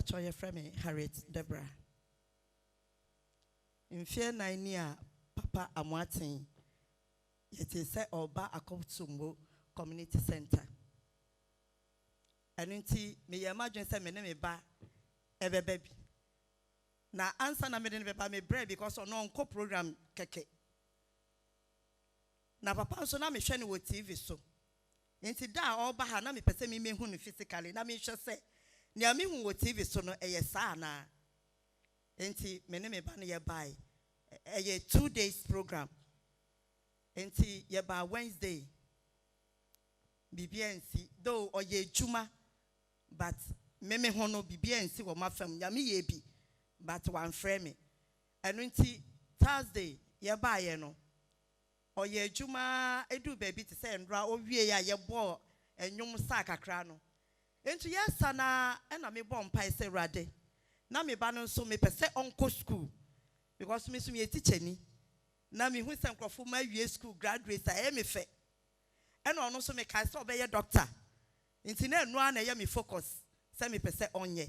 Pachoya Frame Harriet Deborah. In fear 9 year, Papa Amoateng, yet is set Oba Akotsumbo Community Center. And inti me imagine say me name ba ebe baby. Na answer na me de ba me bread because on no program keke. Na papa so na me hwe ne wo TV so. Inti da oba ha na me pese me hu no physically na me hwe say nia me hu wo TV so no eye sa na. Inti me ne me ba ne ye bai. Eye 2 days program. Inti ye ba Wednesday. BBNC though oye juma but meme hono BBNC wo mafam nya me ye bi but one frame me. Enu nti Thursday ye ba ye no oye juma edu baby te say ndra owie ya ye bo enwum sa kakra no. Enti yesa na na me bo mpa se rade. Na me ba no so me pese onko school because me so me teacher ni. Na me hu se nkrofo ma wie school graduate a me fe. And also make I saw be a doctor. Intina no na ye me focus. Say me pese onye.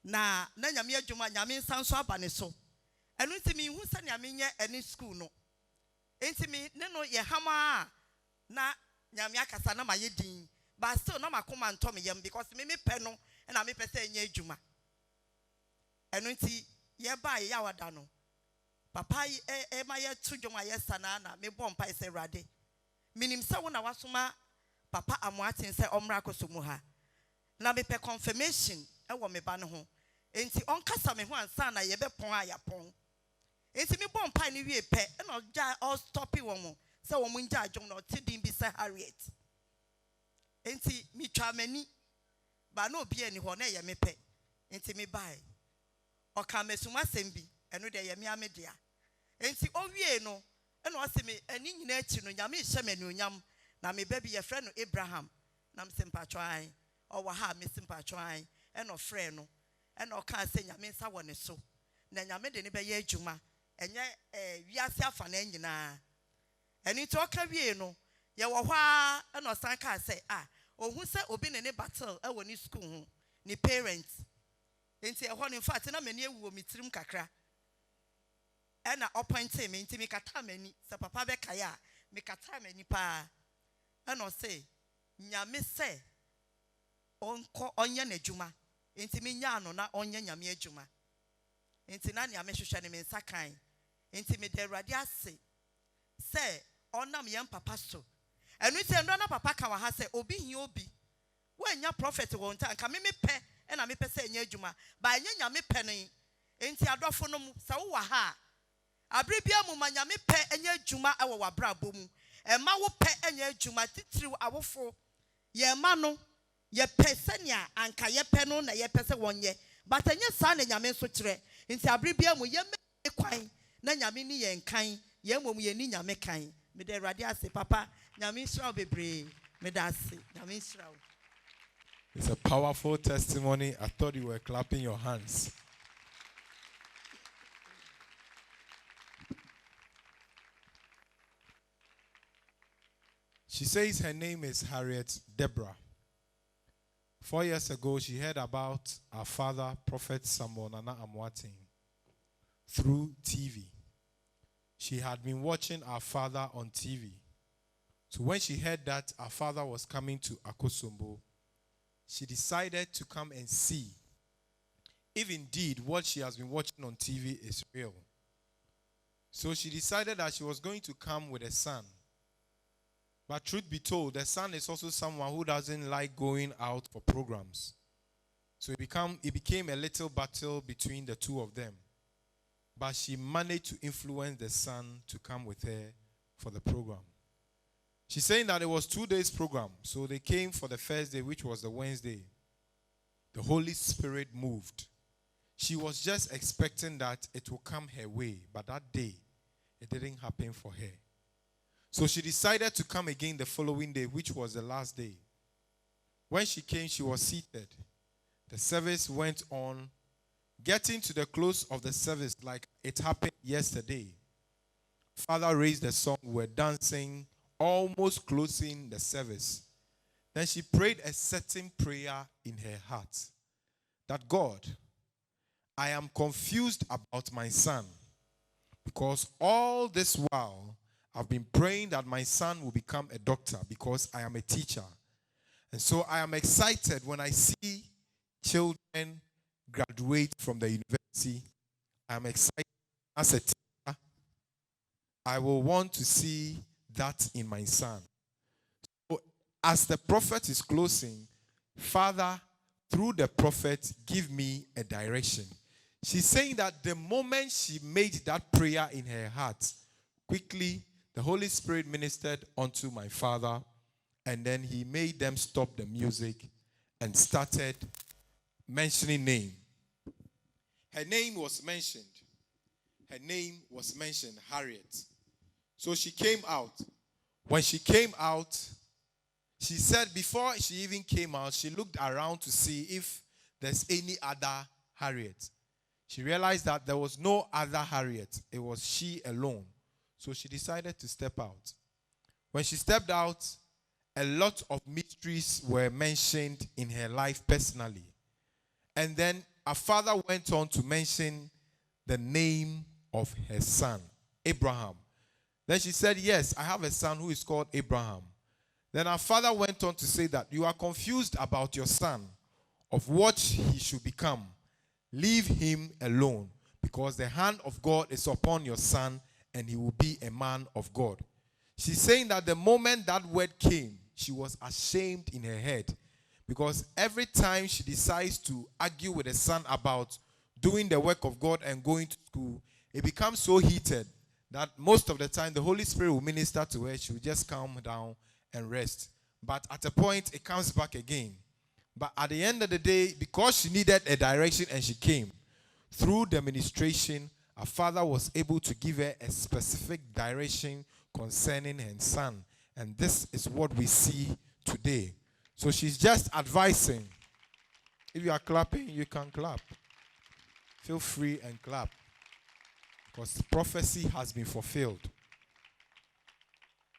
Na nyame adwuma nyame sanso aba ne so. Enu nti me hu se nyame nye any school no. Enti me ne no ye hama na nyame akasa na maye din. But still na makoma nto me yam because me pe no na me pese nye adwuma. Enu nti ye ba ye awada no. Papa e ma ye tu dwuma ye sana na me bom pa ise rade. Minim se wona wasoma Papa Amoateng se omra kosomu ha. Na me pe confirmation e wo me ba ne ho. Enti onkasa me ho ansa na ye be pon ayapon. Enti me bom pa ni wie pe e no ja all stop wo mo. Se wo mo nja adwon na otidin bi se Harriet. Enti mi twa mani ba na obi ani ho na ye me pe. Enti me bai. Oka mesuma sembi eno de ye me amedea. Enti owie no eno ase me ani nyina achi no nyame hye me nuonyam na me baby ye frɛ no Abraham na me simpatwo an o wa ha me simpatwo an eno frɛ no eno ka se nyame nsa wɔ ne so na nyame de ne be ye adwuma enye wiase afa na nyina eni to ka wie no ye wo hwa eno san ka se ohu se obi ne battle e wɔ ni school ho ni parents enti e ho no in fact na mani ewuo mitirim kakra ena appointed me nti me kata mani se papa be kaya me kata mani pa ena say nyame se onko onye na adwuma nti me nya no na onye nyame adwuma nti na nyame hwehwe ne me nsa kan nti me de awurade ase se onam yam papa so enu nti ndo na papa ka wa ha se obi hi obi wo nya prophet wo nta nka me pe ena me pe se nya adwuma ba nya nyame pe ne nti adofo no mu se wo wa ha abribia mu manyame pe enye adwuma ewo wabrabo mu ema wo pe enye adwuma titiri awofo ye ma no ye pesania anka ye pe no na ye pese wonye but enye sa na nyame so kire nti abribia mu ye me kwan na nyame ni ye nkan ye mom ye ni nyame kan me de awurade ase papa nyame Israel bebre me da ase nyame Israel. It's a powerful testimony. I thought you were clapping your hands. She says her name is Harriet Deborah. 4 years ago, she heard about our father, Prophet Samuel Nana Amoateng, through TV. She had been watching our father on TV. So when she heard that our father was coming to Akosombo, she decided to come and see if indeed what she has been watching on TV is real. So she decided that she was going to come with a son. But truth be told, the son is also someone who doesn't like going out for programs. So it became a little battle between the two of them. But she managed to influence the son to come with her for the program. She's saying that it was 2 days program. So they came for the first day, which was the Wednesday. The Holy Spirit moved. She was just expecting that it will come her way. But that day, it didn't happen for her. So she decided to come again the following day, which was the last day. When she came, she was seated. The service went on. Getting to the close of the service, like it happened yesterday, Father raised the song. We were dancing, almost closing the service. Then she prayed a certain prayer in her heart. that God, I am confused about my son, because all this while I've been praying that my son will become a doctor because I am a teacher. And so I am excited when I see children graduate from the university. I am excited as a teacher. I will want to see that in my son. So as the prophet is closing, Father, through the prophet, give me a direction. She's saying that the moment she made that prayer in her heart, quickly the Holy Spirit ministered unto my father, and then he made them stop the music and started mentioning name. Her name was mentioned. Her name was mentioned, Harriet. So she came out. When she came out, she said before she even came out, she looked around to see if there's any other Harriet. She realized that there was no other Harriet. It was she alone. So she decided to step out. When she stepped out, a lot of mysteries were mentioned in her life personally. And then her father went on to mention the name of her son, Abraham. Then she said, yes, I have a son who is called Abraham. Then her father went on to say that you are confused about your son, of what he should become. Leave him alone, because the hand of God is upon your son, and he will be a man of God. She's saying that the moment that word came, she was ashamed in her head, because every time she decides to argue with her son about doing the work of God and going to school, it becomes so heated that most of the time the Holy Spirit will minister to her. She will just calm down and rest. But at a point, it comes back again. But at the end of the day, because she needed a direction and she came, through the ministration, her father was able to give her a specific direction concerning her son. And this is what we see today. So she's just advising. If you are clapping, you can clap. Feel free and clap, because the prophecy has been fulfilled.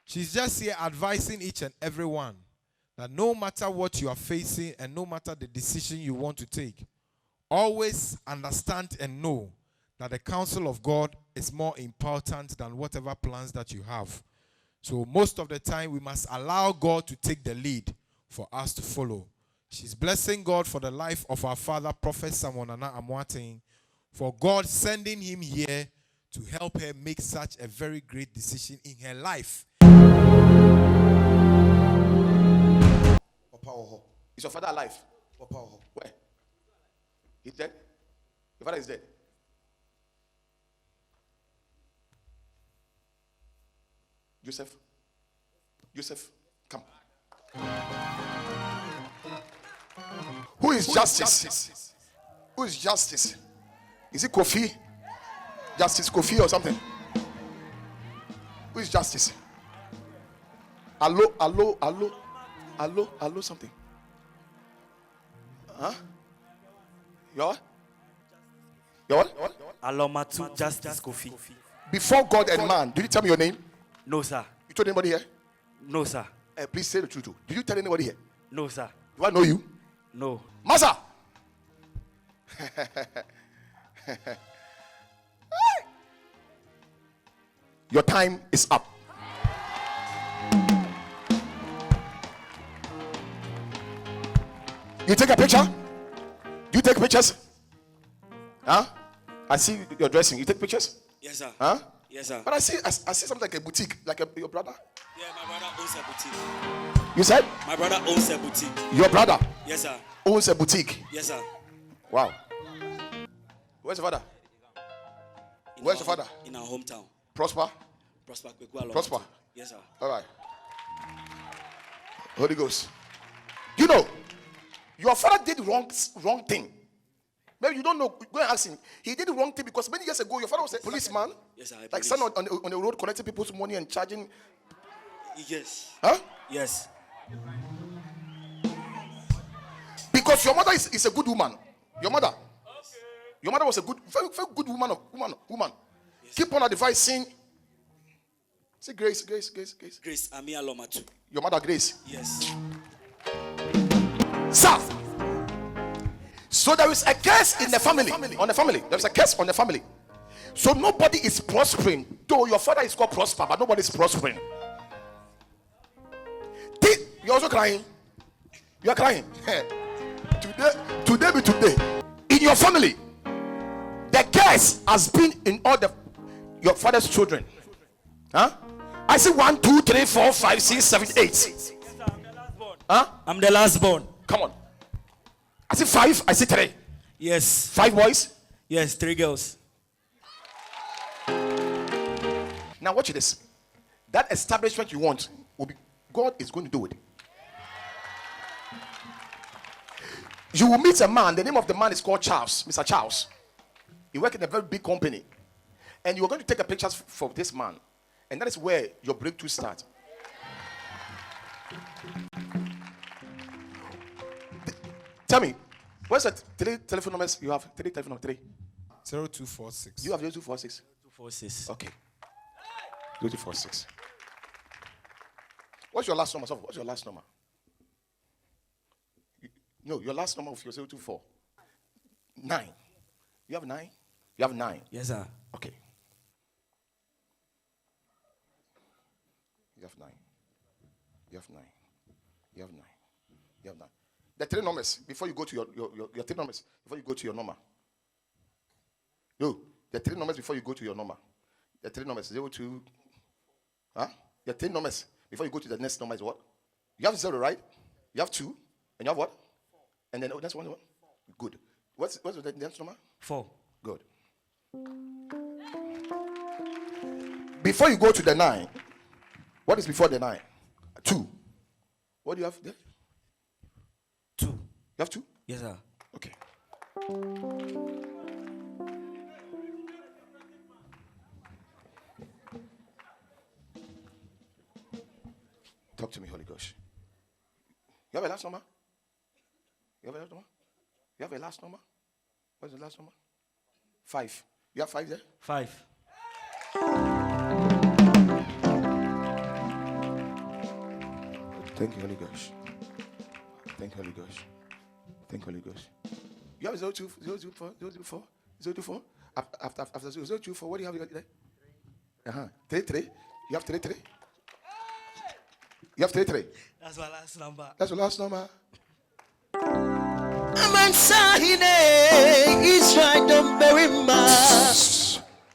She's just here advising each and every one that no matter what you are facing and no matter the decision you want to take, always understand and know that the counsel of God is more important than whatever plans that you have. So most of the time, we must allow God to take the lead for us to follow. She's blessing God for the life of our father, Prophet Samuel Nana Amoateng, for God sending him here to help her make such a very great decision in her life. Is your father alive? Where? He's dead? Your father is dead? Joseph, come. Who is Justice? Who is Justice? Is it Kofi? Justice Kofi or something? Who is Justice? Hello, something. Huh? Your what? Alomatu Justice Kofi. Before God and man, did you tell me your name? No, sir. You told anybody here? No, sir. Please say the truth. Did you tell anybody here? No, sir. Do I know you? No. Master! Your time is up. You take a picture? Do you take pictures? Huh? I see you're dressing. You take pictures? Yes, sir. Huh? Yes, sir. But I see something like a boutique, like your brother. Yeah, my brother owns a boutique. You said? My brother owns a boutique. Your brother Yes, sir. owns a boutique. Yes, sir. Wow. Where's your father? Where's your father? In our hometown. Prosper? Prosper. Yes, sir. All right. Holy Ghost. You know, your father did wrong thing. Maybe you don't know. Go and ask him. He did the wrong thing because many years ago, your father was a policeman. Yes, sir. Like son on the road, collecting people's money and charging. Yes. Huh? Yes. Because your mother is a good woman. Your mother. Your mother was a good, very, very good woman. Yes. Keep on advising. Say Grace. Grace Amia Lomatu. Your mother Grace. Yes. Sir. So there is a curse in the family, on the family. There's a curse on the family. So nobody is prospering. Though your father is called Prosper, but nobody is prospering. You're also crying. You are crying. Today be today. In your family, the curse has been in all your father's children. Huh? I see 1, 2, 3, 4, 5, 6, 7, 8. Huh? I'm the last born. Come on. I see 5. I see 3. Yes. 5 boys. Yes, 3 girls. Now watch this. That establishment you want will be. God is going to do it. You will meet a man. The name of the man is called Charles, Mr. Charles. He works in a very big company, and you are going to take a picture for this man, and that is where your breakthrough starts. Tell me, what's the 3 telephone numbers you have? 3 telephone numbers. 3. 0246. You have 0246. 246. Okay. 0246. What's your last number? What's your last number? No, your last number of your 024. 9. You have 9? You have 9. Yes, sir. Okay. You have 9. You have 9. You have 9. You have 9. The 3 numbers before you go to your 3 numbers before you go to your number. No, the 3 numbers before you go to your number. The 3 numbers 02. Huh? The 3 numbers before you go to the next number is what? You have 0, right? You have 2, and you have what? And then next one what? Good. What's the next number? 4. Good. Before you go to the 9, what is before the 9? 2. What do you have there? 2. You have 2? Yes, sir. Okay. Talk to me, Holy Ghost. You have a last number? You have a last number? You have a last number? What's the last number? 5. You have 5 there? 5. Thank you, Holy Ghost. Thank you, Holy Ghost. Thank you, Holy Ghost. You have 024? After 024, what do you have there? 3. You have 3. You have 3. That's my last number. That's your last number.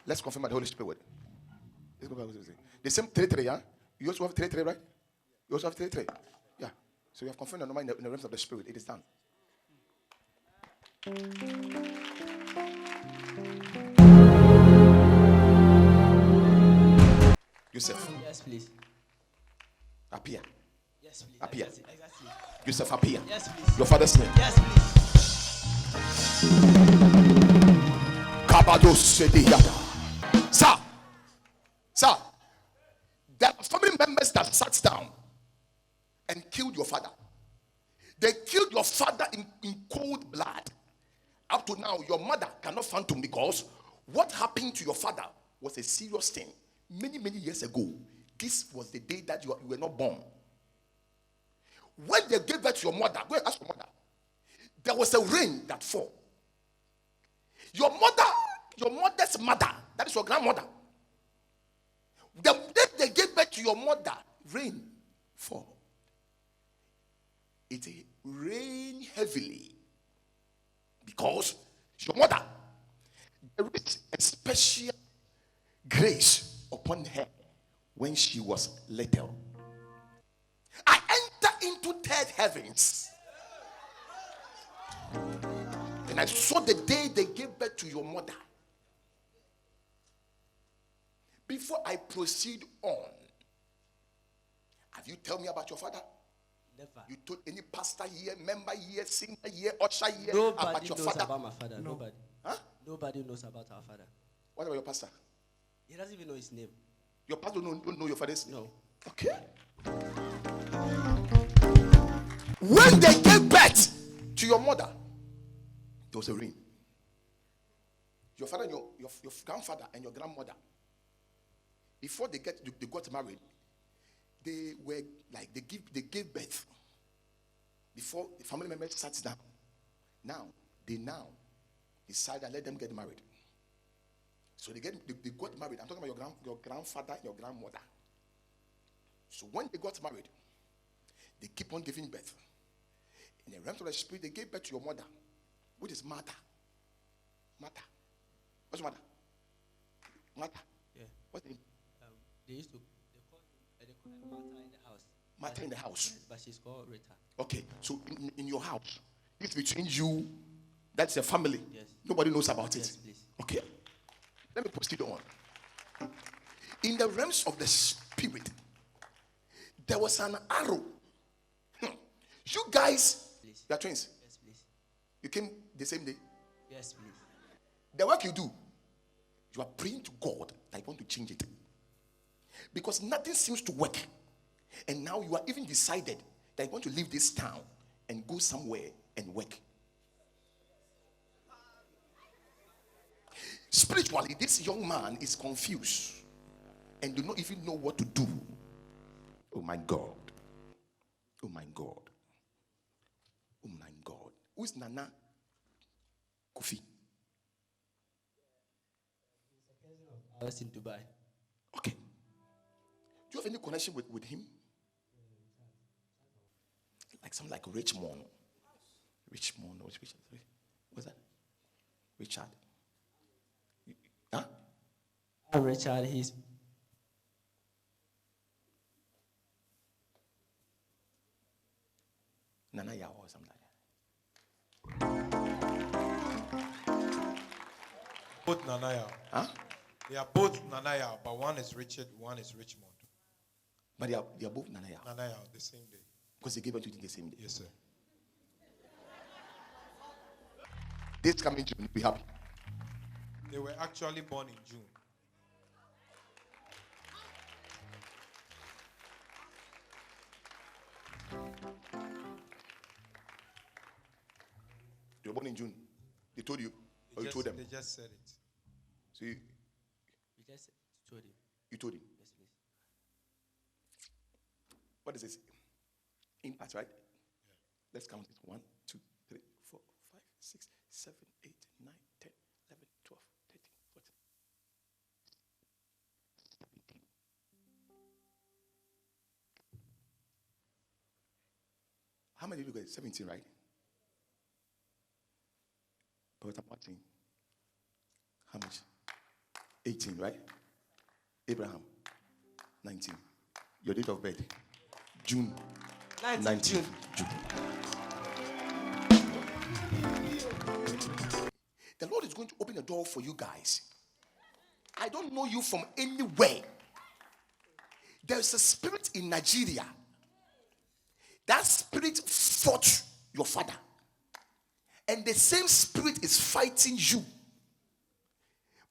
Let's confirm by the Holy Spirit. The same 3, yeah? You also have 3, right? You also have 3. Yeah. So you have confirmed the number in the realms of the Spirit. It is done. Yusuf. Yes, please. Appear. Yes, please. Appear. Exactly. Yusuf, appear. Yes, please. Your father's name. Yes, please. Sir, there are family members that sat down and killed your father. They killed your father in cold blood. Up to now, your mother cannot fathom because what happened to your father was a serious thing. Many years ago, this was the day that you were not born. When they gave birth to your mother, go and ask your mother. There was a rain that fell. Your mother's mother, that is your grandmother. The day they gave birth to your mother, rain fall. It rained heavily because your mother, there is a special grace upon her when she was little. I enter into third heavens. And I saw the day they gave birth to your mother. Before I proceed on, have you told me about your father? Never. You told any pastor here, member here, singer here, usher here Nobody about your knows father? about my father. No. Nobody. Huh? Nobody knows about our father. What about your pastor? He doesn't even know his name. Your pastor don't know your father's name? No. Okay. When they gave birth to your mother, there was a rain. Your father and your grandfather and your grandmother, before they got married, they were like they gave birth. Before the family members sat down. Now they now decide that let them get married. So they got married. I'm talking about your grandfather, your grandmother. So when they got married, they keep on giving birth. In the realm of the spirit, they gave birth to your mother, which is Martha. Martha. What's your mother? Martha. Yeah. What's the name? They call her Martha in the house. Martha in the house. Yes, but she's called Rita. Okay, so in your house, it's between you, that's a family. Yes. Nobody knows about it. Yes, please. Okay. Let me proceed on. In the realms of the spirit, there was an arrow. You guys, Please. you are twins. Yes, please. You came the same day. Yes, please. The work you do, you are praying to God that you want to change it. Because nothing seems to work. And now you are even decided that you want to leave this town and go somewhere and work. Spiritually, this young man is confused and do not even know what to do. Oh my God. Oh my God. Oh my God. Who is Nana Kofi? I was in Dubai. Okay. Do you have any connection with him? Like something like Richmond. Richmond. What's that? Richard. Huh? Richard, he's Nana Yao or something like that. Both Nanaya. Huh? They are both Nanaya, but one is Richard, one is Richmond. But they are both Nana Yao. Nanaya, the same day. Because they gave birth to the same day. Yes, sir. This coming June, be happy. They were actually born in June. They were born in June. They told you, or you told them. They just said it. So we just told him. you told him. Yes, please. What is this? Impact, right? Yeah. Let's count it. 1, 2, 3, 4, 5, 6, 7, 8, 9, 10, 11, 12, 13, 14. 17. How many did you get? 17, right? Prophet Amoateng. How much? 18, right? Abraham. 19. Your date of birth? June. 19. June. The Lord is going to open a door for you guys. I don't know you from anywhere. There's a spirit in Nigeria. That spirit fought your father. And the same spirit is fighting you.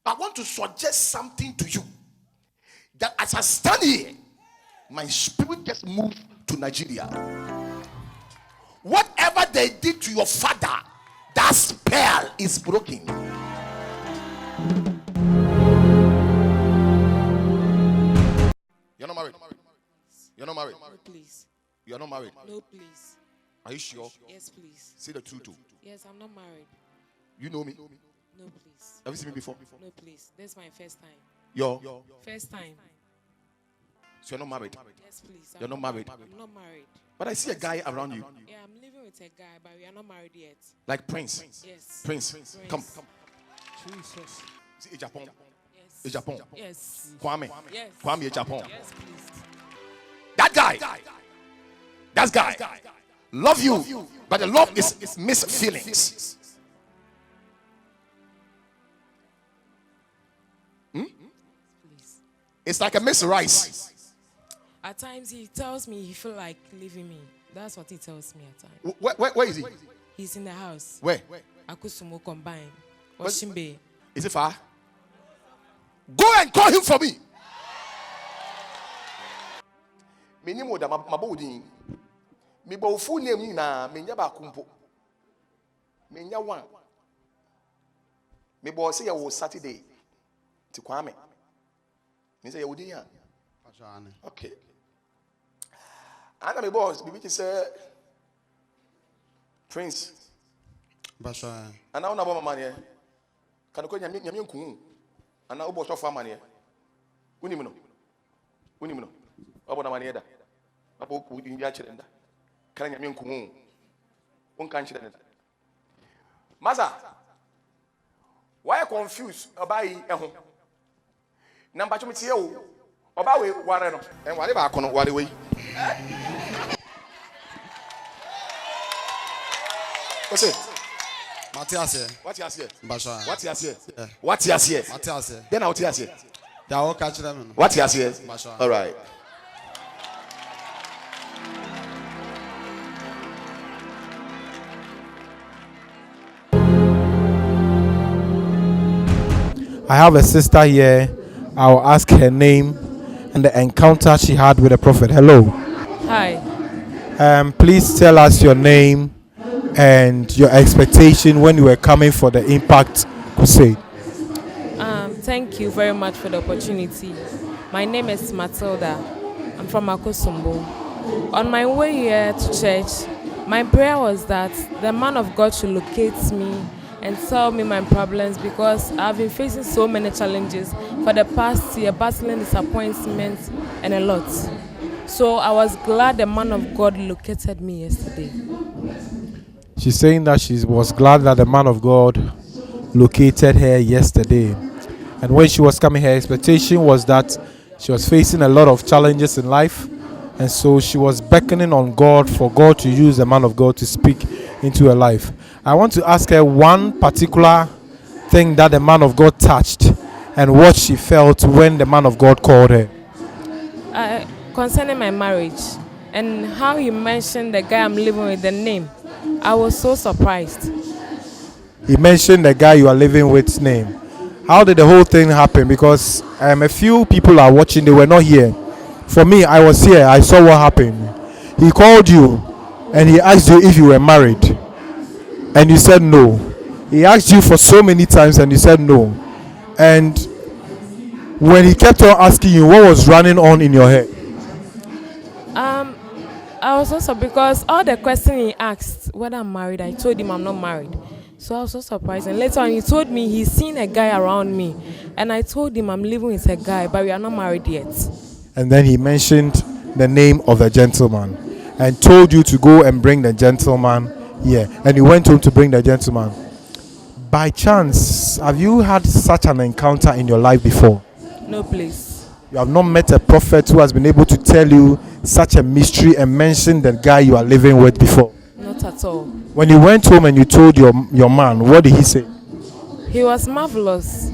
I want to suggest something to you. That as I stand here, my spirit just moved to Nigeria. Whatever they did to your father, that spell is broken. You're not married. You're not married. No, please. You're not married. No, please. Are you sure? Yes, please. Say the truth too. Yes, I'm not married. You know me. No, please. Have you seen me before? No, please. This is my first time. You're First time. so you're not married. Yes, please. You're not married. I'm not married. But I see a guy around you, Yeah, I'm living with a guy, but we are not married yet. like Prince. Yes. Prince. Come. Jesus. See Japan. Yes. Japan. Yes. Kwame. Yes. Kwame Japan. Yes, please. That guy. That guy. Love you, but the love is mixed feelings. Please. It's like a mixed rice. At times he tells me he feel like leaving me. That's what he tells me at times. Where is he? He's in the house. Where? Akusumo combine. Oshimbe. Is it far? Go and call him for me. Minimo da mabodi. Me bo full name na me nya ba kumpo. Me nya one. Me bo say ya wo Saturday. Ti Kwame. Me say ya wo din ya. Okay. Ana me boss bibi say Prince. Basha. And now, no money. Can you call Yamian Kun? And now, about your money. Unimino. About the money. About who in Yachenda. Can Yamian Kun? One country. Maza, why confused about it? Number 2 about we warren and whatever I can wally way. What's it? Matthias. What you say? Basha. What you say? What you say? Matthias. Then I'll tell you. They all catch them. What you say? Basha. All right. I have a sister here. I'll ask her name and the encounter she had with the prophet. Hello. Hi. Please tell us your name and your expectation when you were coming for the Impact Crusade. Thank you very much for the opportunity. My name is Matilda. I'm from Akosombo. On my way here to church, my prayer was that the man of God should locate me and tell me my problems, because I've been facing so many challenges for the past year, battling disappointments and a lot. So I was glad the man of God located me yesterday. She's saying that she was glad that the man of God located her yesterday. And when she was coming, her expectation was that she was facing a lot of challenges in life. And so she was beckoning on God for God to use the man of God to speak into her life. I want to ask her one particular thing that the man of God touched and what she felt when the man of God called her. Concerning my marriage and how he mentioned the guy I'm living with, the name, I was so surprised. He mentioned the guy you are living with's name. How did the whole thing happen? Because a few people are watching, they were not here. For me, I was here, I saw what happened. He called you and he asked you if you were married. And you said no. He asked you for so many times and you said no. And when he kept on asking you, what was running on in your head? I was also, because all the questions he asked, whether I'm married, I told him I'm not married. So I was so surprised. And later on, he told me he's seen a guy around me. And I told him I'm living with a guy, but we are not married yet. And then he mentioned the name of the gentleman and told you to go and bring the gentleman here. And you went home to bring the gentleman. By chance, have you had such an encounter in your life before? No, please. You have not met a prophet who has been able to tell you such a mystery and mention the guy you are living with before? Not at all. When you went home and you told your man, what did he say? He was marvelous.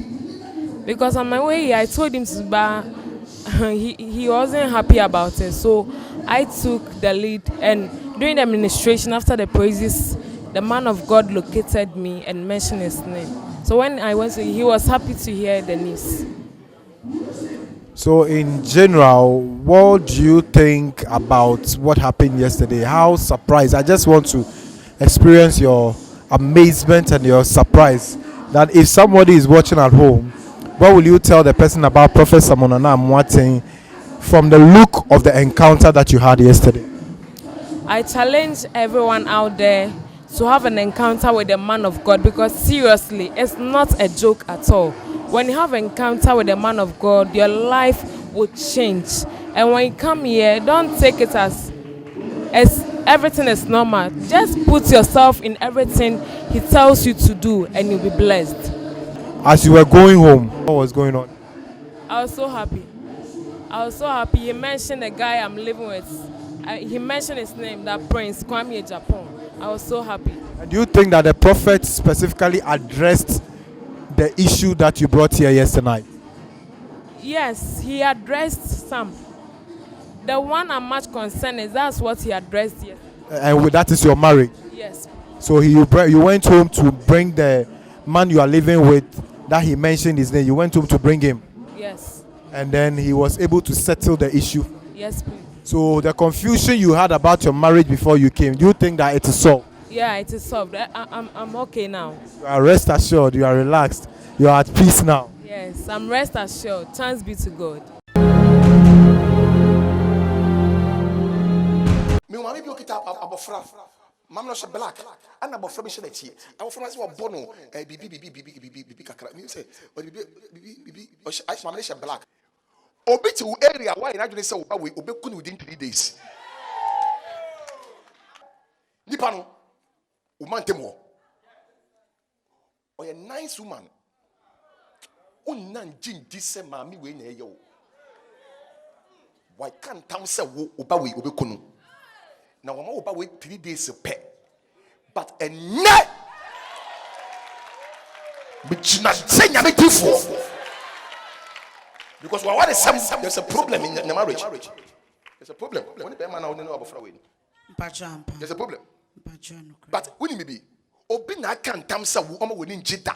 Because on my way here, I told him to buy. He wasn't happy about it. So I took the lead, and during the administration, after the praises, the man of God located me and mentioned his name. So when I went to, he was happy to hear the news. So in general, what do you think about what happened yesterday? How surprised? I just want to experience your amazement and your surprise that if somebody is watching at home, what will you tell the person about Prophet Samuel Nana Amoateng from the look of the encounter that you had yesterday? I challenge everyone out there to have an encounter with the man of God, because seriously, it's not a joke at all. When you have an encounter with the man of God, your life will change. And when you come here, don't take it as everything is normal. Just put yourself in everything he tells you to do and you'll be blessed. As you were going home, what was going on? I was so happy. He mentioned the guy I'm living with. He mentioned his name, that Prince Kwame Japan. I was so happy. And do you think that the prophet specifically addressed the issue that you brought here yesterday night? Yes, he addressed some. The one I'm much concerned is that's what he addressed yesterday. And that is your marriage? Yes. So you went home to bring the man you are living with, that he mentioned his name. You went home to bring him? Yes. And then he was able to settle the issue? Yes, please. So the confusion you had about your marriage before you came, do you think that it is solved? Yeah, it is solved. I'm okay now. You are rest assured, you are relaxed, you are at peace now. Yes, I'm rest assured. Thanks be to God. Mamma she black. And about from she let I was from us were bono bibi kakra. Me say bibi I mamma she black. Obi to area why na dwene say we obeku within 3 days. Nipa no woman temo. Or a nice woman. Unnan jin dise mami we na ye. Why can't town say wo oba we obeku no? Now I'm about wait 3 days pay. But a net which not saying I'm before. Because what is some there's a problem in the marriage. There's a problem. When the man now know about Friday. There's a problem. But when you be obi na kan tam say wo am woni njida.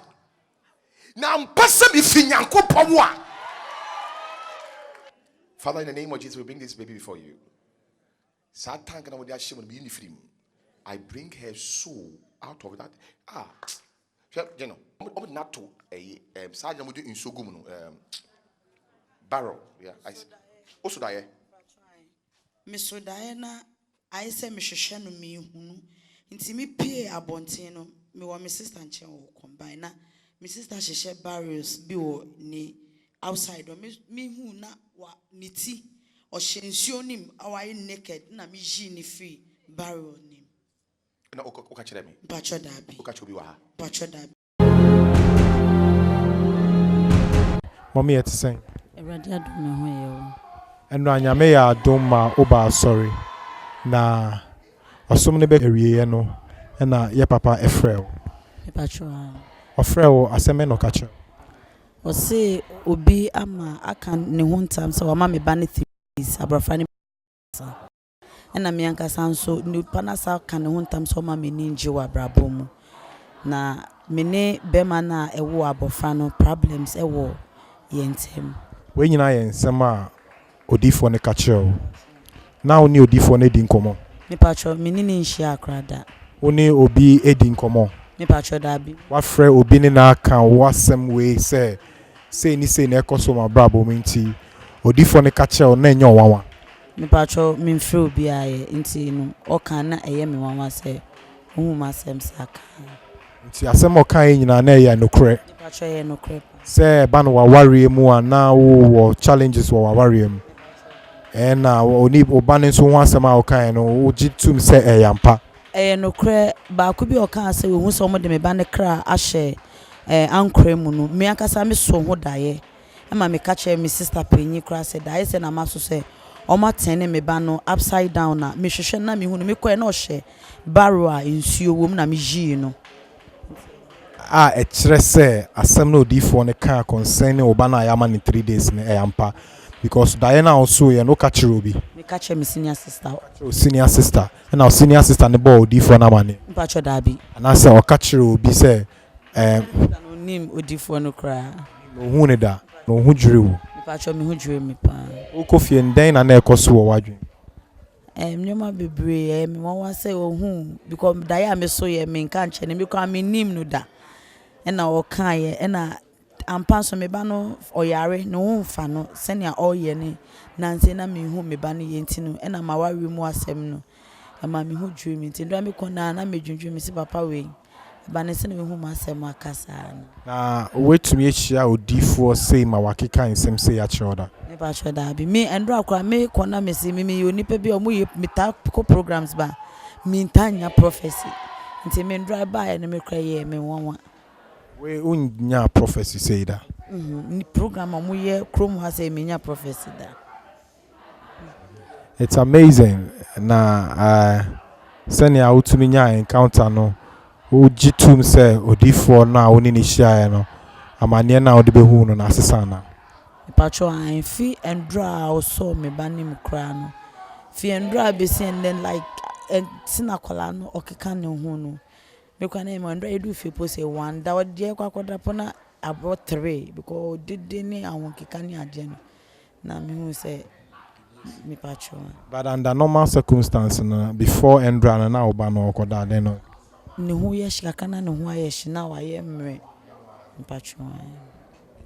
Na mpasa bi finyankopon wa. Father, in the name of Jesus, we bring this baby before you. Satan can be ashamed be in the frame. I bring her soul out of that. You know, I'm not to a sergeant would do in so good barrel. Yeah, I also die. Miss Diana, I say, Miss Shanu me who intimi pay a bontino, me wa my sister and chair combine. My sister she share barriers be ni outside or me who na wa niti. Or she nim our naked, na mi jini free barrel name. No, okay, me. Pacho dabi. Pacho dabi. Mommy at sing. Eradia do me ho ye. And Ranyame ya doma oba sorry. Na osomne be ewie no. Na ye papa Efrel. Pacho. Ofrel aseme no kacho. O say obi ama akan ne ho ntam so ma me ba ne abrafani na me anka sanso ni panasa kan ho ntam so ma me ninji wa brabomu na me ne bema na ewo abofra no problems ewo yentem we nyina yen sema odifo ne kacheo na oni odifo ne di nkomo me pacho me ni nshi akrada oni obi edi nkomo me pacho dabi wa frɛ obi ne na aka wasem we say ni say na ekoso ma brabomu nti odifo ne kacheo na enyo wawa me pacho me mfrɛ obi aye nti no o kan na eye me wawa say ohuma sem saka nti asem o kan nyina na eye nokre me pacho ye nokre say ba no wa ware mu ana wo challenges wo wa ware mu na oni obane so ho asem a o kan no o gitum say eyampa nokre ba ko bi o kan say wo hu so mo de me ba ne kra ahye ankre mu no me akasa me so ho daye ma me ka che me sister penyi kra say daye say na maso say o ma tene me ba no upside down na me hwehwe na me hu no me koe na o hye barrow a nsuo wom na me ji no e kire say asem na odifo ne kan concerning obana ya ma ne 3 days ne eyampa because Diana also ye no catch obi me catch me senior sister and our senior sister ne boy odifo na mane mpacho dabi and I say o catch obi say no nim odifo no kra no hu ne da no hu dwere wo mpacho me hu dwere me pa o kofie ndɛn na ekoso wo wadwen nyoma bebre me wan say o hu because Diana me so ye me nka nche ne me kwa me nim no da na o kan ye na ampa so me ba no oyare no hu fa no senia oye ne nanse na me hu me ba no ye ntino na ma wawe mu asem no ma me hu dwere me ntino me kona na me dwundwu me si papa we ba ne se me hu ma asem akasa na wetumi echia odifo say ma wakeka nsem say ya choda me ba choda bi me endro akwa me kona me si me yoni pe bi o mu ye meta ko programs ba me ntanya prophecy nti me ndro ba ya ne me kra ye me wonwa we unya prophecy say that ni program amu ye chrome ha say me nya prophecy da it's amazing na senia utumi nya encounter no o gitum say odifo na oni ni hia no amane na odi behu no na asesa na pacho an fi endra o so me banim kra no fi endra be see and then like sinakola no okeka ne hu no me kwa na me endra edu fi po say one da odi kwakoda pona about 3 because did ni awon keka ni ade no na me hu say me pacho but under normal circumstances no before endra na oba no okoda de no ne hu ye shika na ne hu aye shina wa ye mre pacho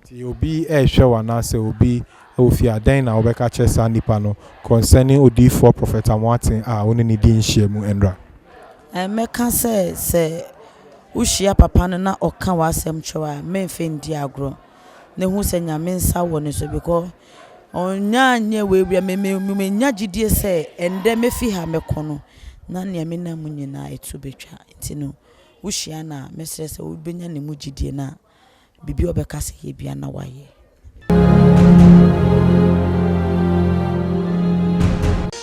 ti obi hwe wana say obi ofi adan na obeka chesa nipa no concerning odi for Prophet Amoateng oni ni di nhia mu endra mɛka sɛ wohyia papa no na ɔka w'asɛm kyerɛ a memfe ndi agorɔ ne hu sɛ nyame nsa wɔ ne so because ɔnyɛ we bia menya gyidie sɛ ɛndɛ mefi ha mɛkɔ no na nea me na mu nyinaa etu betwa nti no wohyia na mesrɛ sɛ wobenya ne mu gyidie na bibi obɛka sɛ yɛ bia na wayɛ.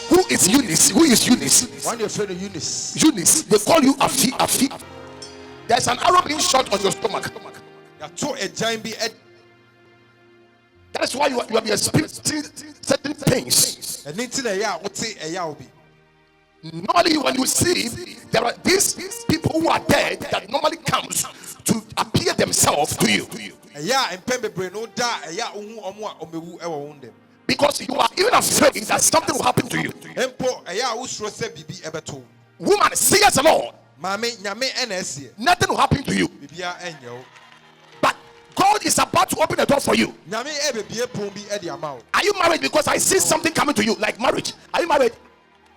Who is Eunice? Who is Eunice? One your friend Eunice. Eunice. They call you Afi. There's an arrow being shot on your stomach. That is why you have been experiencing certain pains. Normally, when you see there are these people who are dead that normally comes to appear themselves to you. Because you are even afraid that something will happen to you. Woman, say as the Lord. Nothing will happen to you. But God is about to open a door for you. Are you married? Because I see something coming to you, like marriage. Are you married?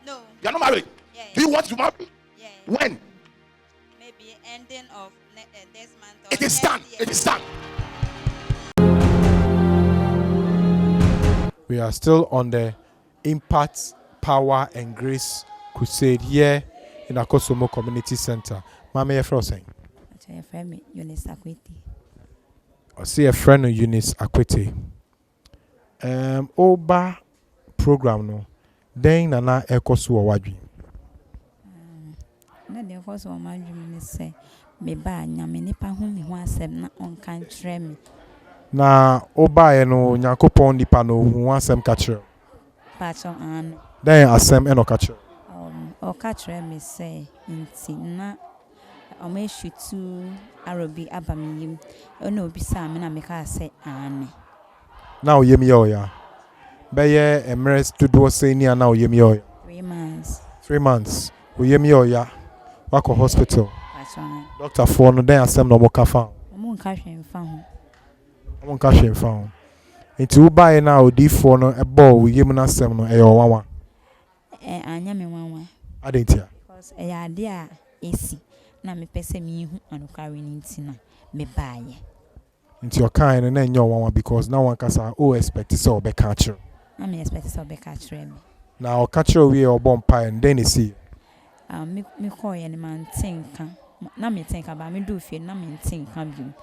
No. You are not married? Yeah. Do you want to marry? Yeah. When? Maybe ending of this month. It is done. It is done. We are still on the Impact, Power and Grace Crusade here in Akosomo Community Center. Mama, you're saying? Your friend Eunice Akwete. I see a friend Eunice Akwete. Oba program no. Then Nana Ekosu Wadwi. Na de Ekosu Wadwi me say me ba nyame nipa hu me ho asem na onka nkyerɛ me. Na Oba no Nyankopɔn nipa no hu asem ka kyerɛ. Pacho an. Then asem eno ka kyerɛ. O ka kyerɛ me say nti na o me shutu arobi abamiyim. Ona obi sa me na me ka say ane. Na oyem ye oya. Beye emres dodo say ni na oyem ye oya. 3 months. 3 months. Oyem ye oya. Wako hospital. Pacho an. Doctor for no then asem no mo ka fa. Mo nka hwe mfa ho. Mo nka hwe mfa ho. Nti wo bae na odifo no ebo oyem na asem no eyo wanwa. Anya me wanwa. Adentia. Because ade a esi na me pese me hu anokare ni ntina me baaye. Nti your kind na enyo wanwa because na wan kasa o expect say obeka kire. Na me expect say obeka kire me. Na o ka kire we obo mpa and then see. Me call ye ni man tinka. Na me tinka ba me do fie na me tinka bi.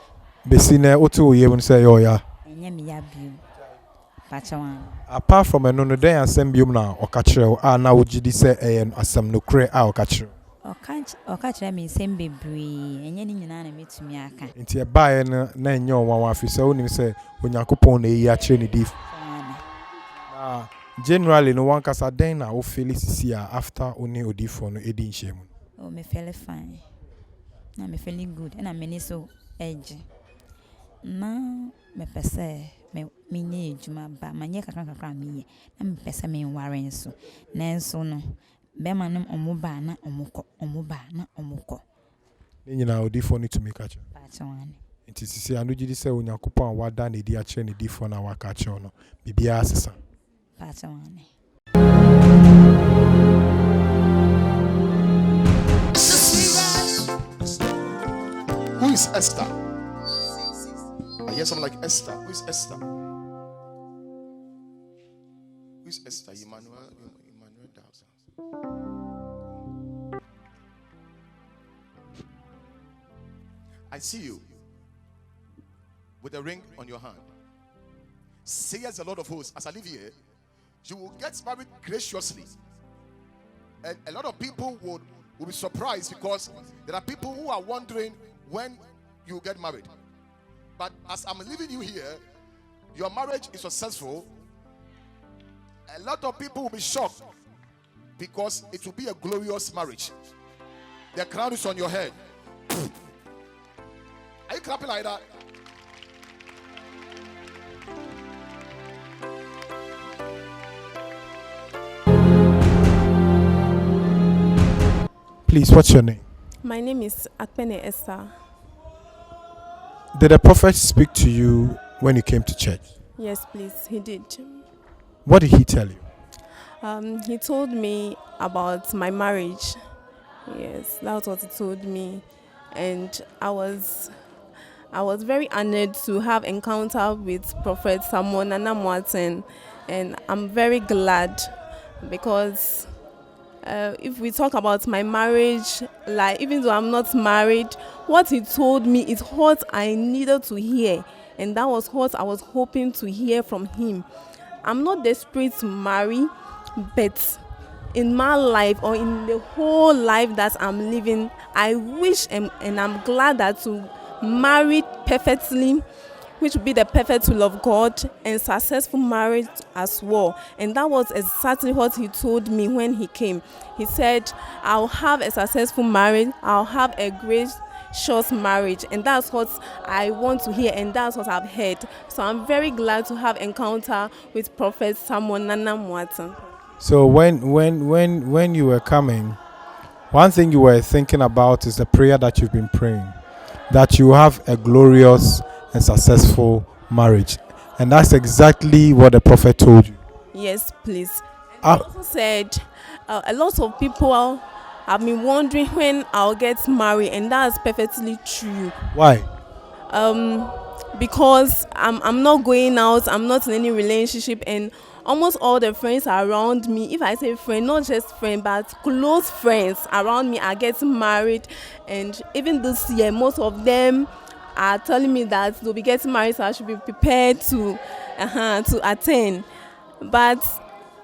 Besi na otu oyem say yo ya. Enye me ya bi. Pachawan. Apart from eno no den asem biom na o ka kire a na ogidi say asem no kure a o ka kire. O ka kire me sem bebre. Enye ni nyina na metumi aka. Nti e bae na enyo wanwa afi say onim say Onyankopɔn na eyi a kire ni dif. Na generally no one kasa den na o feel sisi a after oni odifo no edi nhye mu. Oh, me feel fine. Na me feeling good. And me ni so edge. Na me pese me nye ejuma ba manye kakra me na me pese me nware nso. Na nso no be manum omo ba na omo kɔ. Ni nyina odifo ni to make a kire. Pachawan. Nti sisi anu gidi say Onyankopɔn wada na edi a kire ni difo na waka kire no. Bibia asesa. Pachawan. Who is Esther? I hear something like Esther. Who is Esther? Who is Esther? Emmanuel Dawson. I see you with a ring on your hand. Says the Lord of hosts, as I live here, you will get married graciously. And a lot of people will be surprised because there are people who are wondering when you get married. But as I'm leaving you here, your marriage is successful. A lot of people will be shocked because it will be a glorious marriage. The crown is on your head. Are you clapping like that? Please, what's your name? My name is Akpene Esther. Did the prophet speak to you when you came to church? Yes, please, he did. What did he tell you? He told me about my marriage Yes, that's what he told me. And I was very honored to have encounter with Prophet Samuel Nana Amoateng, and I'm very glad because if we talk about my marriage, like even though I'm not married, what he told me is what I needed to hear, and that was what I was hoping to hear from him. I'm not desperate to marry, but in my life or in the whole life that I'm living, I wish and I'm glad that to marry perfectly, which would be the perfect will of God, and successful marriage as well. And that was exactly what he told me when he came. He said, I'll have a successful marriage, I'll have a great short marriage, and that's what I want to hear, and that's what I've heard. So I'm very glad to have encounter with Prophet Samuel Nana Amoateng. So when you were coming, one thing you were thinking about is the prayer that you've been praying, that you have a glorious and successful marriage. And that's exactly what the prophet told you. Yes, please. And he also said a lot of people have been wondering when I'll get married, and that's perfectly true. Why? Because I'm not going out, I'm not in any relationship, and almost all the friends around me, if I say friend, not just friend, but close friends around me are getting married. And even this year, most of them are telling me that they'll be getting married, so I should be prepared to attend. But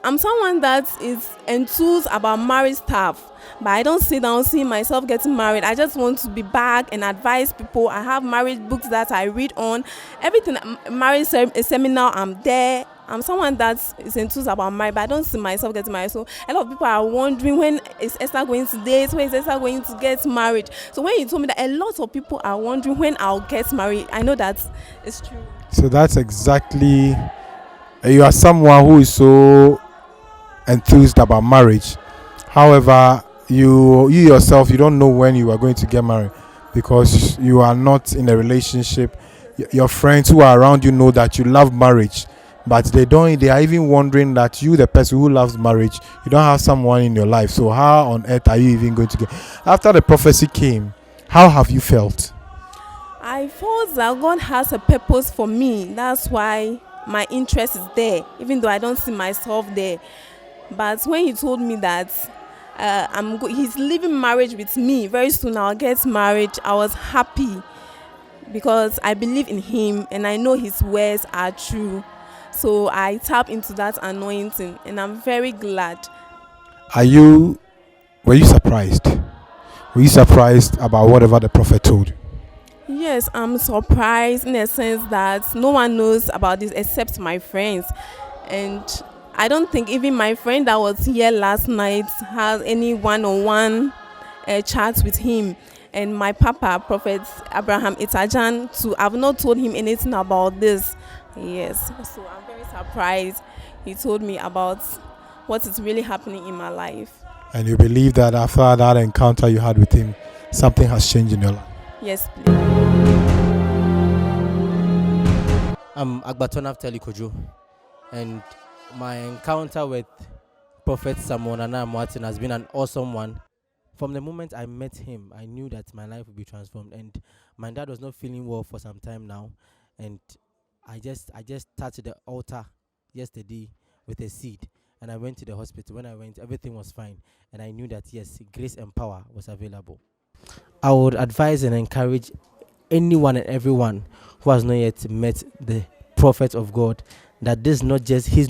I'm someone that is enthused about marriage stuff, but I don't sit down seeing myself getting married. I just want to be back and advise people. I have marriage books that I read on. Everything, marriage seminar, I'm there. I'm someone that is enthused about marriage, but I don't see myself getting married. So a lot of people are wondering, when is Esther going to date? When is Esther going to get married? So when you told me that, a lot of people are wondering when I'll get married, I know that it's true. So that's exactly, you are someone who is so enthused about marriage. However, you yourself, you don't know when you are going to get married because you are not in a relationship. Your friends who are around you know that you love marriage, but they are even wondering that you, the person who loves marriage, you don't have someone in your life. So how on earth are you even going to get? After the prophecy came, how have you felt? I felt that God has a purpose for me. That's why my interest is there, even though I don't see myself there. But when he told me that he's leaving marriage with me, very soon I'll get married, I was happy because I believe in him and I know his words are true. So I tap into that anointing, and I'm very glad. Were you surprised? Were you surprised about whatever the prophet told you? Yes, I'm surprised in the sense that no one knows about this except my friends. And I don't think even my friend that was here last night has any one-on-one chat with him. And my papa, Prophet Abraham Itajan, too, I've not told him anything about this. Yes, so I'm very surprised he told me about what is really happening in my life. And you believe that after that encounter you had with him, something has changed in your life? Yes, please. I'm Agbaton Aftali Kojo, and my encounter with Prophet Samuel Nana Amoateng has been an awesome one. From the moment I met him, I knew that my life would be transformed, and my dad was not feeling well for some time now, and I just touched the altar yesterday with a seed, and I went to the hospital. When I went, everything was fine, and I knew that yes, grace and power was available. I would advise and encourage anyone and everyone who has not yet met the prophet of God that he's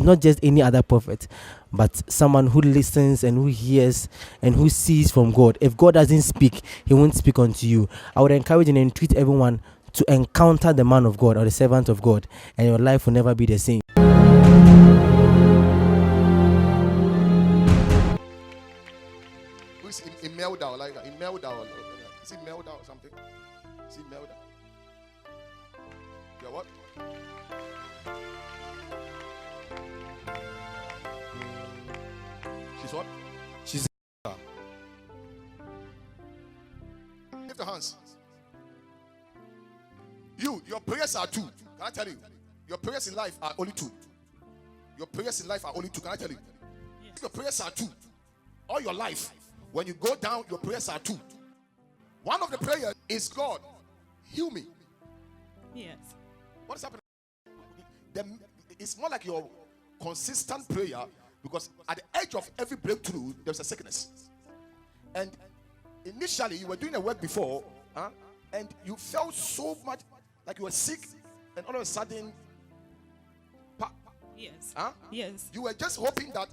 not just any other prophet, but someone who listens and who hears and who sees from God. If God doesn't speak, he won't speak unto you. I would encourage and entreat everyone to encounter the man of God or the servant of God, and your life will never be the same. Who's in Melda, like that? In Melda, is it Melda or something? Is it Melda? Yeah, what? She's what? She's Lift the hands. Your prayers are two. Can I tell you? Your prayers in life are only two. Your prayers in life are only two. Can I tell you? Your prayers are two. All your life, When you go down, your prayers are two. One of the prayers is, God, heal me. Yes. What is happening? It's more like your consistent prayer, because at the edge of every breakthrough, there's a sickness. And initially, you were doing a work before, and you felt so much like you were sick, and all of a sudden, Yes. Yes. You were just hoping that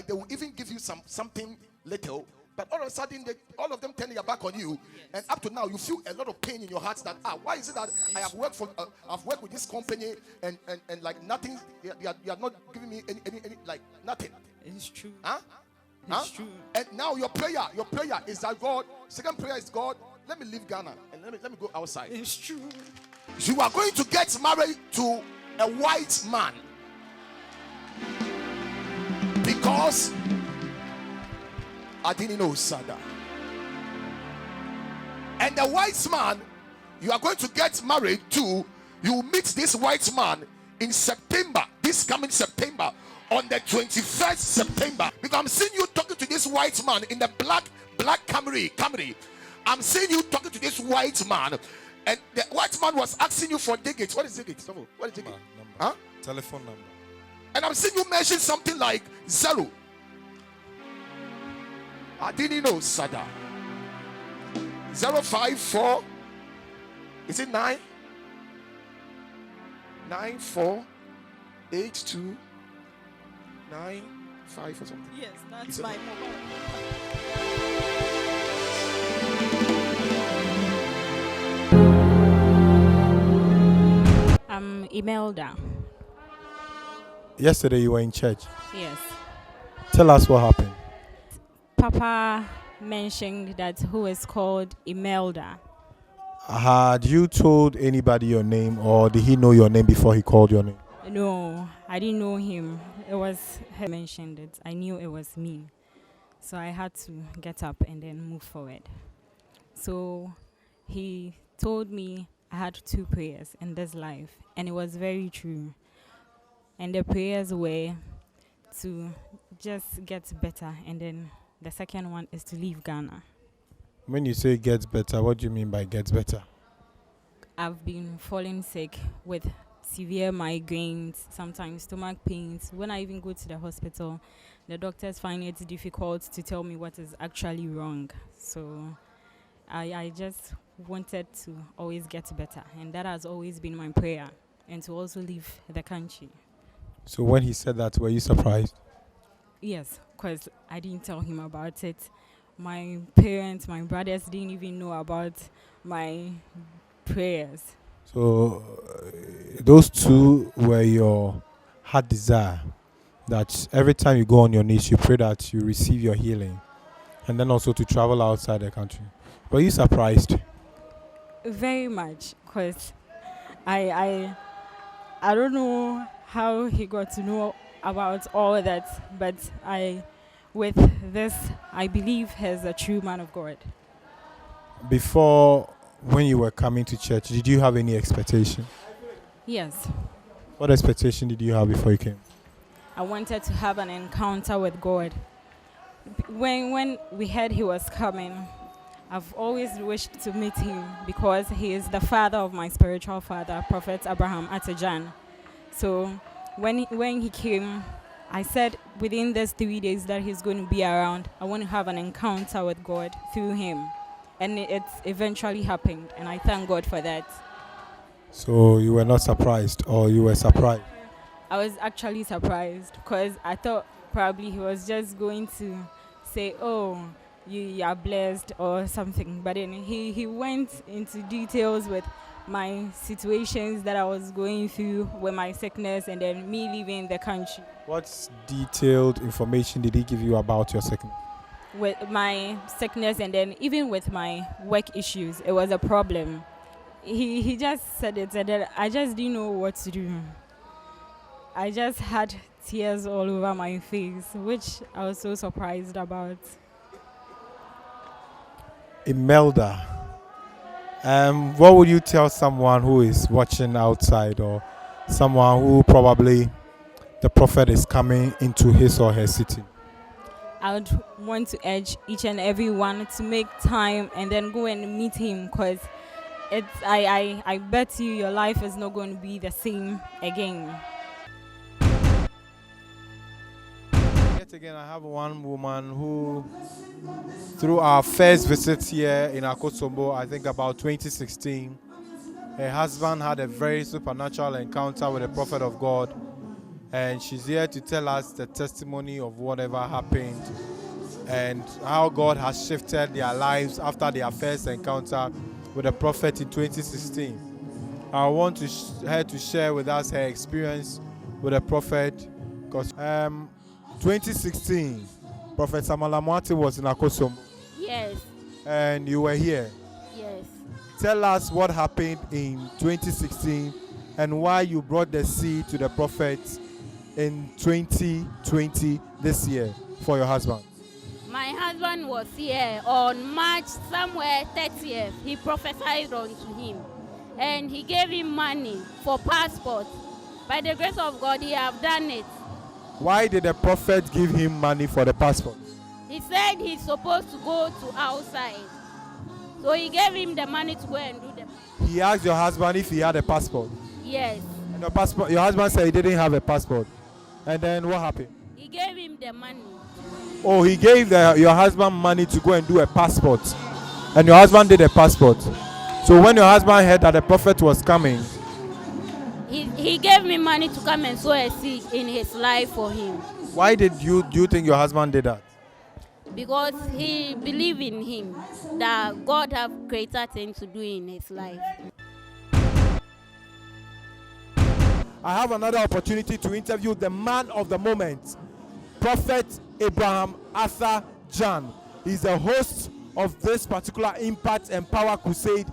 they will even give you something little, but all of a sudden, all of them turning their back on you, and up to now, you feel a lot of pain in your heart. That why is it that I have worked I've worked with this company, and like nothing, you are not giving me any like nothing. It's true. It's true. And now your prayer is that, God. Second prayer is, God, let me leave Ghana and let me go outside. It's true. You are going to get married to a white man, because I didn't know Sada. And the white man you are going to get married to, you meet this white man in September, this coming September, on the 21st September. Because I'm seeing you talking to this white man in the black Camry. I'm seeing you talking to this white man, and the white man was asking you for digits. What is digits? What is digits? Number. Telephone number. And I'm seeing you mention something like 0. I didn't know, Sada. 054. Is it 9? 9482 95 or something. Yes, that's my mobile. I'm Imelda. Yesterday you were in church. Yes. Tell us what happened. Papa mentioned that who is called Imelda. Had you told anybody your name, or did he know your name before he called your name? No, I didn't know him. It was he mentioned it. I knew it was me. So I had to get up and then move forward. So he told me I had 2 prayers in this life, and it was very true. And the prayers were to just get better, and then the second one is to leave Ghana. When you say gets better, what do you mean by gets better? I've been falling sick with severe migraines, sometimes stomach pains. When I even go to the hospital, the doctors find it difficult to tell me what is actually wrong. So I just wanted to always get better, and that has always been my prayer, and to also leave the country. So when he said that, were you surprised? Yes, because I didn't tell him about it. My parents, my brothers didn't even know about my prayers. So those 2 were your heart desire, that every time you go on your knees, you pray that you receive your healing, and then also to travel outside the country. Were you surprised? Very much, because I don't know how he got to know about all that, but with this, I believe he's a true man of God. Before, when you were coming to church, did you have any expectation? Yes. What expectation did you have before you came? I wanted to have an encounter with God. When we heard he was coming, I've always wished to meet him, because he is the father of my spiritual father, Prophet Abraham Atajan. So when he came, I said within these 3 days that he's going to be around, I want to have an encounter with God through him. And it eventually happened, and I thank God for that. So you were not surprised, or you were surprised? I was actually surprised, because I thought probably he was just going to say, oh, you are blessed or something. But then he went into details with my situations that I was going through with my sickness, and then me leaving the country. What detailed information did he give you about your sickness? With my sickness, and then even with my work issues, it was a problem. He just said it, and then I just didn't know what to do. I just had tears all over my face, which I was so surprised about. Imelda, what would you tell someone who is watching outside, or someone who probably the prophet is coming into his or her city? I would want to urge each and every one to make time and then go and meet him, because I bet you your life is not going to be the same again. Yet again, I have one woman who, through our first visit here in Akosombo, I think about 2016, her husband had a very supernatural encounter with a prophet of God, and she's here to tell us the testimony of whatever happened and how God has shifted their lives after their first encounter with the prophet in 2016. I want her to share with us her experience with the prophet, because 2016, Prophet Samuel Nana Amoateng was in Akosombo. Yes. And you were here. Yes. Tell us what happened in 2016 and why you brought the seed to the prophet in 2020 this year for your husband. My husband was here on March somewhere 30th. He prophesied unto him and he gave him money for passport. By the grace of God, he have done it. Why did the prophet give him money for the passport? He said he's supposed to go to outside. So he gave him the money to go and do them. He asked your husband if he had a passport. Yes. And your husband said he didn't have a passport. And then what happened? He gave him the money. Oh, he gave your husband money to go and do a passport. And your husband did a passport. So when your husband heard that the prophet was coming, he gave me money to come and sow a seed in his life for him. why do you think your husband did that? Because he believed in him, that God have greater things to do in his life. I have another opportunity to interview the man of the moment, Prophet Abraham Arthur John. He's the host of this particular Impact and Power Crusade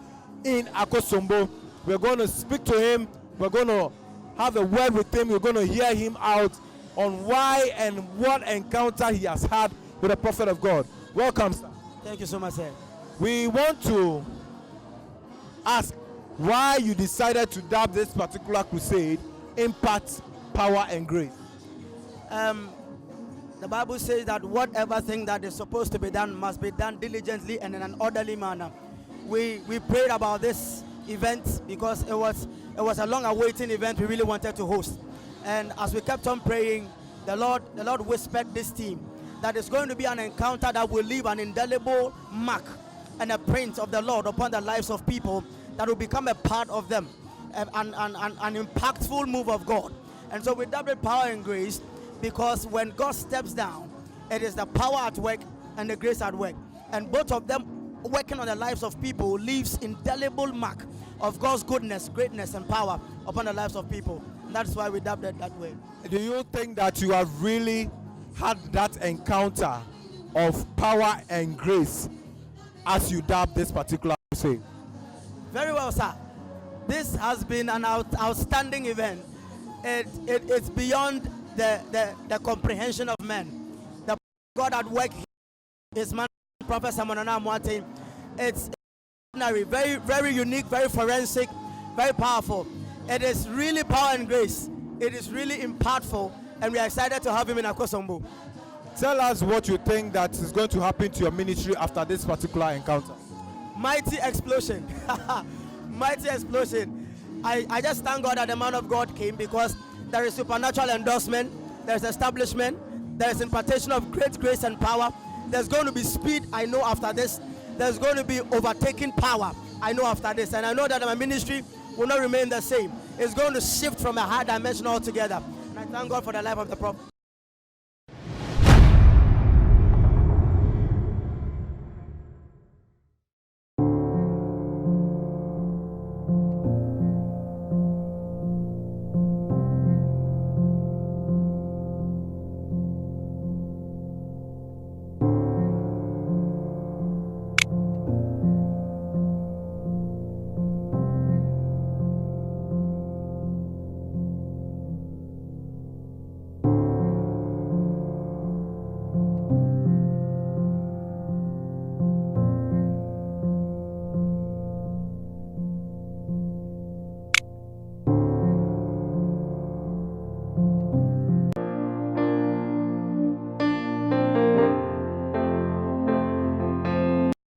in Akosombo. We're going to speak to him. We're going to have a word with him. We're going to hear him out on why and what encounter he has had with the prophet of God. Welcome, sir. Thank you so much, sir. We want to ask why you decided to dub this particular crusade Impact, Power and Grace. The Bible says that whatever thing that is supposed to be done must be done diligently and in an orderly manner. We prayed about this event because it was a long awaiting event we really wanted to host. And as we kept on praying, the Lord whispered this team that it's going to be an encounter that will leave an indelible mark and a print of the Lord upon the lives of people that will become a part of them, an impactful move of God. And so we dubbed it Power and Grace because when God steps down, it is the power at work and the grace at work. And both of them working on the lives of people leaves indelible mark of God's goodness, greatness, and power upon the lives of people. And that's why we dubbed it that way. Do you think that you have really had that encounter of power and grace as you dub this particular crusade? Very well, sir. This has been an outstanding event. It's beyond the comprehension of men. The God at work is man, Prophet Samuel Nana Amoateng. It's extraordinary, very, very unique, very forensic, very powerful. It is really power and grace. It is really impactful, and we are excited to have him in Akosombo. Tell us what you think that is going to happen to your ministry after this particular encounter. Mighty explosion. Mighty explosion. I just thank God that the man of God came, because there is supernatural endorsement, there is establishment, there is impartation of great grace and power. There's going to be speed, I know, after this. There's going to be overtaking power, I know, after this. And I know that my ministry will not remain the same. It's going to shift from a high dimension altogether. And I thank God for the life of the prophet.